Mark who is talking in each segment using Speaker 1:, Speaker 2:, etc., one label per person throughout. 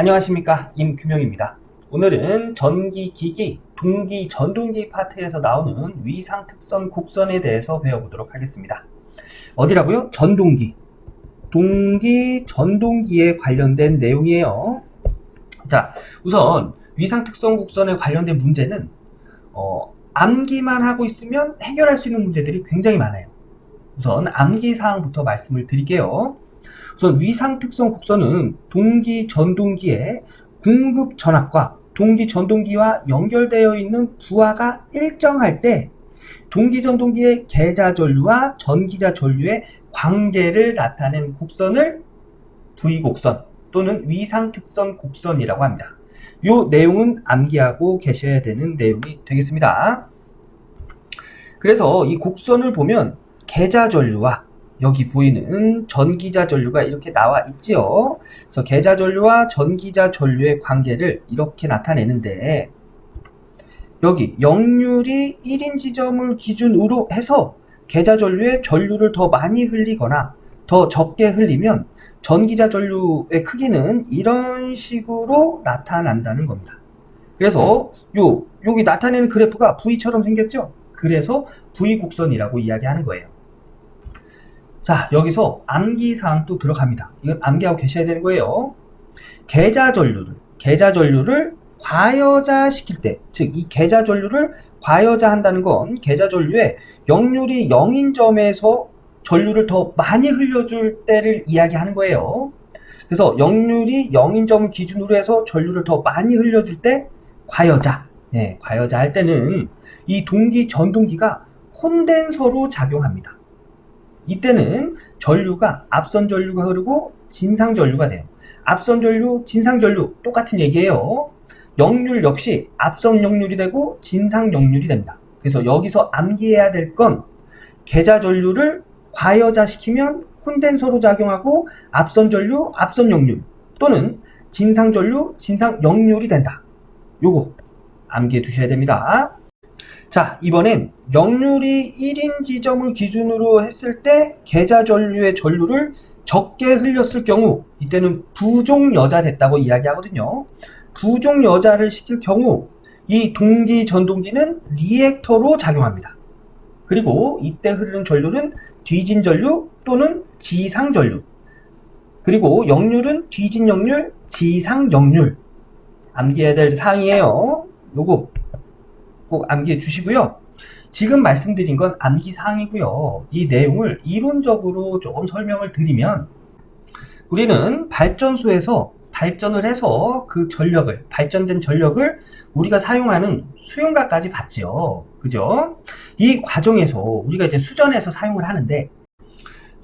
Speaker 1: 안녕하십니까, 임규명입니다. 오늘은 전기기기, 동기, 전동기 파트에서 나오는 위상특성 곡선에 대해서 배워보도록 하겠습니다. 어디라고요? 전동기, 동기, 전동기에 관련된 내용이에요. 자, 우선 위상특성 곡선에 관련된 문제는 암기만 하고 있으면 해결할 수 있는 문제들이 굉장히 많아요. 우선 암기 사항부터 말씀을 드릴게요. 우선 위상특성 곡선은 동기 전동기의 공급 전압과 동기 전동기와 연결되어 있는 부하가 일정할 때 동기 전동기의 계자 전류와 전기자 전류의 관계를 나타낸 곡선을 V곡선 또는 위상특성 곡선이라고 합니다. 이 내용은 암기하고 계셔야 되는 내용이 되겠습니다. 그래서 이 곡선을 보면 계자 전류와 여기 보이는 전기자 전류가 이렇게 나와 있지요. 그래서 계자 전류와 전기자 전류의 관계를 이렇게 나타내는데, 여기 역률이 1인 지점을 기준으로 해서 계자 전류에 전류를 더 많이 흘리거나 더 적게 흘리면 전기자 전류의 크기는 이런 식으로 나타난다는 겁니다. 그래서 여기 나타내는 그래프가 V처럼 생겼죠? 그래서 V곡선이라고 이야기하는 거예요. 자, 여기서 암기사항 또 들어갑니다. 이건 암기하고 계셔야 되는 거예요. 계자 전류를 과여자 시킬 때, 즉 이 계자 전류를 과여자 한다는 건 계자 전류에 역률이 0인 점에서 전류를 더 많이 흘려줄 때를 이야기하는 거예요. 그래서 역률이 0인 점을 기준으로 해서 전류를 더 많이 흘려줄 때 과여자, 과여자 할 때는 이 동기 전동기가 콘덴서로 작용합니다. 이때는 전류가 앞선 전류가 흐르고 진상 전류가 돼요. 앞선 전류, 진상 전류 똑같은 얘기예요. 역률 역시 앞선 역률이 되고 진상 역률이 됩니다. 그래서 여기서 암기해야 될 건 계자 전류를 과여자 시키면 콘덴서로 작용하고 앞선 전류, 앞선 역률 또는 진상 전류, 진상 역률이 된다. 요거 암기해 두셔야 됩니다. 자, 이번엔 역률이 1인 지점을 기준으로 했을 때 계자 전류의 전류를 적게 흘렸을 경우, 이때는 부종여자 됐다고 이야기하거든요. 부종여자를 시킬 경우 이 동기 전동기는 리액터로 작용합니다. 그리고 이때 흐르는 전류는 뒤진 전류 또는 지상 전류, 그리고 역률은 뒤진 역률, 지상 역률. 암기해야 될 사항이에요. 요거 꼭 암기해 주시고요. 지금 말씀드린 건 암기 사항이고요. 이 내용을 이론적으로 조금 설명을 드리면, 우리는 발전소에서 발전을 해서 그 전력을, 발전된 전력을 우리가 사용하는 수용가까지 받지요. 그죠? 이 과정에서 우리가 이제 수전해서 사용을 하는데,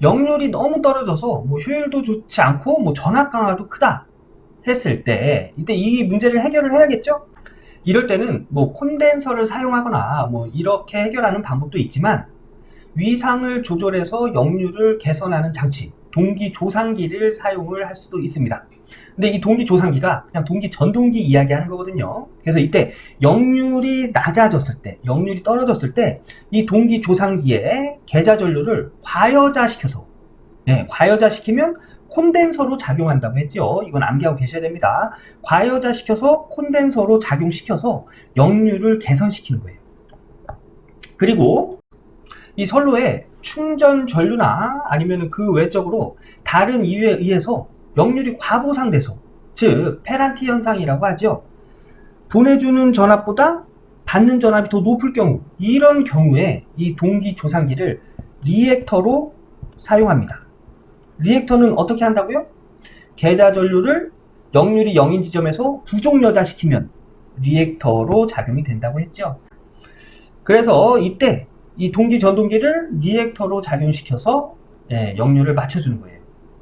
Speaker 1: 역률이 너무 떨어져서 효율도 좋지 않고 전압 강화도 크다 했을 때, 이때 이 문제를 해결을 해야겠죠? 이럴 때는 콘덴서를 사용하거나 이렇게 해결하는 방법도 있지만, 위상을 조절해서 역률을 개선하는 장치, 동기 조상기를 사용을 할 수도 있습니다. 근데 이 동기 조상기가 그냥 동기 전동기 이야기하는 거거든요. 그래서 이때 역률이 낮아졌을 때, 역률이 떨어졌을 때 이 동기 조상기에 계자 전류를 과여자시켜서, 과여자시키면 콘덴서로 작용한다고 했죠. 이건 암기하고 계셔야 됩니다. 과여자시켜서 콘덴서로 작용시켜서 역률을 개선시키는 거예요. 그리고 이 선로에 충전 전류나 아니면 그 외적으로 다른 이유에 의해서 역률이 과보상돼서, 즉 페란티 현상이라고 하죠. 보내주는 전압보다 받는 전압이 더 높을 경우, 이런 경우에 이 동기 조상기를 리액터로 사용합니다. 리액터는 어떻게 한다고요? 계자 전류를 역률이 0인 지점에서 부종여자 시키면 리액터로 작용이 된다고 했죠. 그래서 이때 이 동기 전동기를 리액터로 작용시켜서 역률을 맞춰주는 거예요.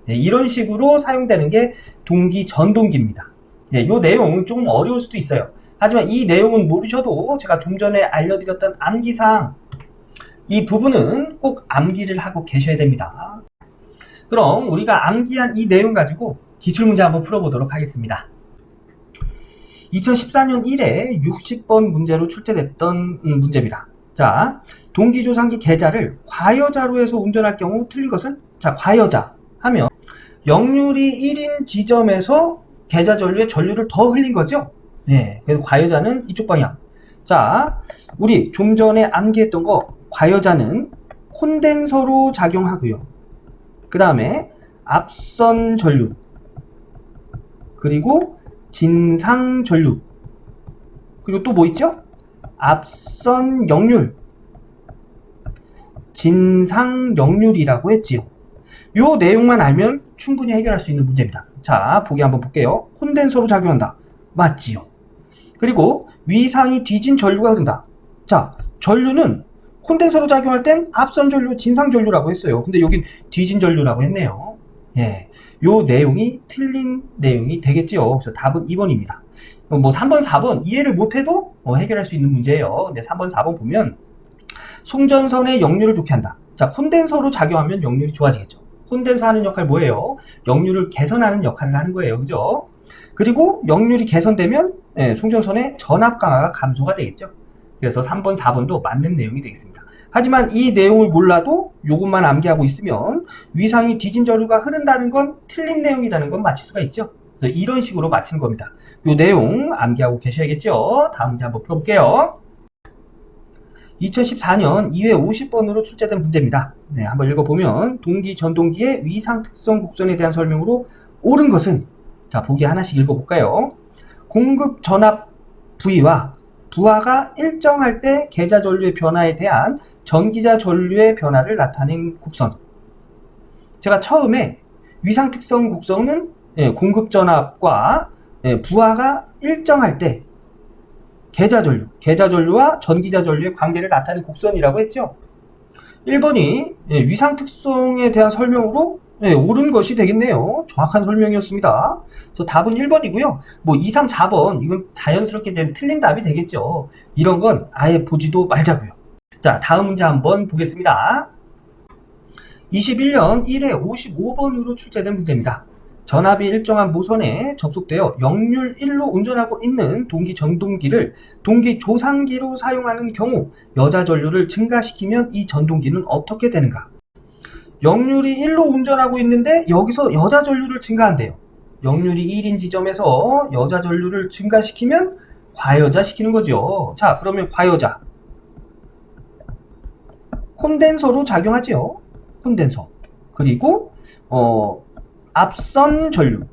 Speaker 1: 이런 식으로 사용되는 게 동기 전동기입니다. 이 내용 조금 어려울 수도 있어요. 하지만 이 내용은 모르셔도 제가 좀 전에 알려드렸던 암기사항, 이 부분은 꼭 암기를 하고 계셔야 됩니다. 그럼 우리가 암기한 이 내용 가지고 기출문제 한번 풀어보도록 하겠습니다. 2014년 1회 60번 문제로 출제됐던 문제입니다. 자, 동기조상기 계자를 과여자로 해서 운전할 경우 틀린 것은, 자, 과여자 하면 역률이 1인 지점에서 계좌전류에 전류를 더 흘린 거죠. 네, 그래서 과여자는 이쪽 방향. 자, 우리 좀 전에 암기했던 거, 과여자는 콘덴서로 작용하고요. 그 다음에 앞선 전류, 그리고 진상 전류, 그리고 또 뭐 있죠? 앞선 역률, 진상 역률이라고 했지요. 요 내용만 알면 충분히 해결할 수 있는 문제입니다. 자, 보기 한번 볼게요. 콘덴서로 작용한다. 맞지요. 그리고 위상이 뒤진 전류가 흐른다. 자, 전류는 콘덴서로 작용할 땐 앞선 전류, 진상 전류라고 했어요. 근데 여긴 뒤진 전류라고 했네요. 예, 요 내용이 틀린 내용이 되겠지요. 그래서 답은 2번입니다. 뭐 3번, 4번 이해를 못해도 해결할 수 있는 문제예요. 근데 3번, 4번 보면 송전선의 역률을 좋게 한다. 자, 콘덴서로 작용하면 역률이 좋아지겠죠. 콘덴서 하는 역할 뭐예요? 역률을 개선하는 역할을 하는 거예요. 그죠? 그리고 역률이 개선되면 송전선의 전압 강화가 감소가 되겠죠. 그래서 3번, 4번도 맞는 내용이 되겠습니다. 하지만 이 내용을 몰라도 이것만 암기하고 있으면 위상이 뒤진 전류가 흐른다는 건 틀린 내용이라는 건 맞힐 수가 있죠. 그래서 이런 식으로 맞히는 겁니다. 이 내용 암기하고 계셔야겠죠. 다음 문제 한번 풀어볼게요. 2014년 2회 50번으로 출제된 문제입니다. 네, 한번 읽어보면 동기, 전동기의 위상 특성 곡선에 대한 설명으로 옳은 것은, 자, 보기 하나씩 읽어볼까요? 공급 전압 V와 부하가 일정할 때 계좌 전류의 변화에 대한 전기자 전류의 변화를 나타낸 곡선. 제가 처음에 위상 특성 곡선은 공급 전압과 부하가 일정할 때 계좌 전류와 전기자 전류의 관계를 나타내는 곡선이라고 했죠. 1번이 위상 특성에 대한 설명으로 옳은 것이 되겠네요. 정확한 설명이었습니다. 그래서 답은 1번이고요. 뭐 2, 3, 4번 이건 자연스럽게 이제 틀린 답이 되겠죠. 이런 건 아예 보지도 말자고요. 자, 다음 문제 한번 보겠습니다. 21년 1회 55번으로 출제된 문제입니다. 전압이 일정한 모선에 접속되어 역률 1로 운전하고 있는 동기 전동기를 동기 조상기로 사용하는 경우 여자 전류를 증가시키면 이 전동기는 어떻게 되는가? 역률이 1로 운전하고 있는데 여기서 여자 전류를 증가한대요. 역률이 1인 지점에서 여자 전류를 증가시키면 과여자 시키는 거죠. 자, 그러면 과여자 콘덴서로 작용하죠. 콘덴서. 그리고 앞선 전류,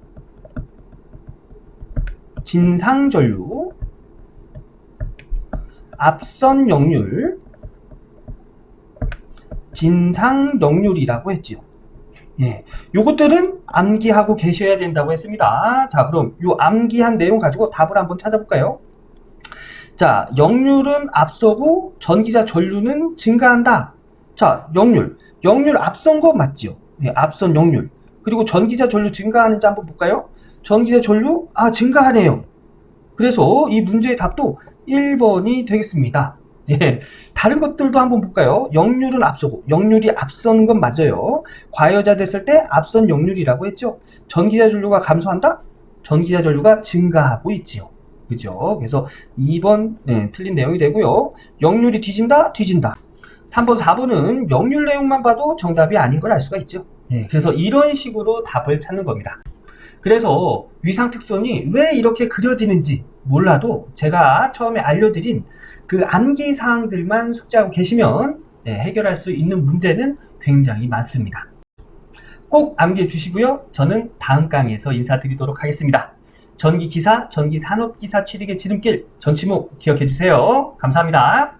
Speaker 1: 진상 전류, 앞선 역률, 진상 역률이라고 했지요. 예, 요것들은 암기하고 계셔야 된다고 했습니다. 자, 그럼 요 암기한 내용 가지고 답을 한번 찾아볼까요? 자, 역률은 앞서고 전기자 전류는 증가한다. 자, 역률 앞선 거 맞지요? 예, 앞선 역률. 그리고 전기자 전류 증가하는지 한번 볼까요? 전기자 전류, 증가하네요. 그래서 이 문제의 답도 1번이 되겠습니다. 예, 다른 것들도 한번 볼까요? 역률은 앞서고, 역률이 앞서는 건 맞아요. 과여자 됐을 때 앞선 역률이라고 했죠. 전기자 전류가 감소한다? 전기자 전류가 증가하고 있지요. 그죠? 그래서 2번 틀린 내용이 되고요. 역률이 뒤진다? 뒤진다. 3번, 4번은 역률 내용만 봐도 정답이 아닌 걸 알 수가 있죠. 그래서 이런 식으로 답을 찾는 겁니다. 그래서 위상특선이 왜 이렇게 그려지는지 몰라도 제가 처음에 알려드린 그 암기 사항들만 숙지하고 계시면 해결할 수 있는 문제는 굉장히 많습니다. 꼭 암기해 주시고요. 저는 다음 강의에서 인사드리도록 하겠습니다. 전기기사, 전기산업기사 취득의 지름길, 전치목 기억해 주세요. 감사합니다.